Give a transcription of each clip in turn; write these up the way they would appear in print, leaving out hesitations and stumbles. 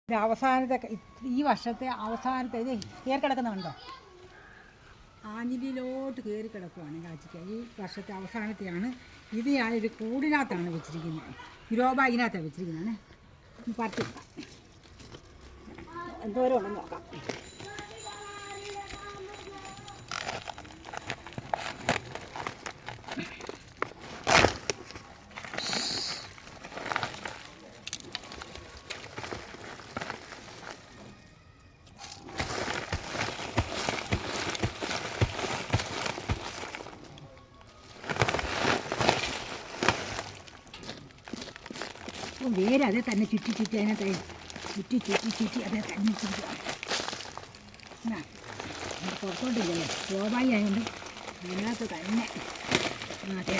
ഇത് അവസാനത്തെ ഈ വർഷത്തെ അവസാനത്തെ ഇത് കയറി കിടക്കുന്നുണ്ടോ? ആഞ്ഞിലിയിലോട്ട് കയറി കിടക്കുവാണ് കാച്ചിക്ക. ഈ വർഷത്തെ അവസാനത്തെയാണ്. ഇത് ഞാനൊരു കൂടിനകത്താണ് വെച്ചിരിക്കുന്നത്. ഗ്രോബാഗിനകത്താണ് വെച്ചിരിക്കുന്നതാണ്. പറിച്ച് എന്തോരം ഉണ്ടെന്ന് നോക്കാം. വേറെ അതേ തന്നെ ചുറ്റി ചുറ്റി അതിനകത്ത് ചുറ്റി അതേ തന്നെ ചുറ്റുക. പുറത്തോട്ടില്ലല്ലോ, ഗ്രോബായി ആയതുകൊണ്ട് അതിനകത്ത് തന്നെ. അതെ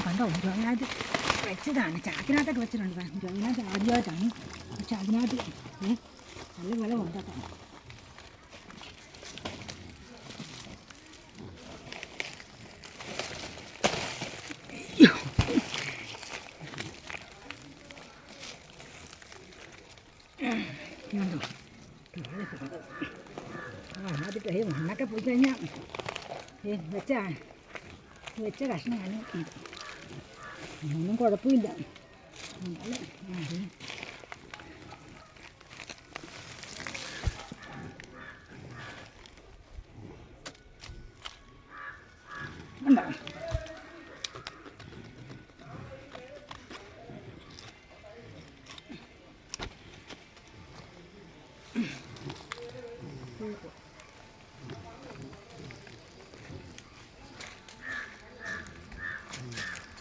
കണ്ടോ, അതിനകത്ത് വെച്ചതാണ്. ചാക്കിനകത്തൊക്കെ വെച്ചിട്ടുണ്ട്. അതിനകത്ത് ആദ്യമായിട്ടാണ്. പക്ഷെ അതിനകത്ത് നല്ല വില ഉണ്ടാക്കാം. അതിട്ട് മണ്ണൊക്കെ പോയി കഴിഞ്ഞാൽ വെച്ച കഷ്ണമാണ്. ഒന്നും കുഴപ്പമില്ല. ഉണ്ടോ?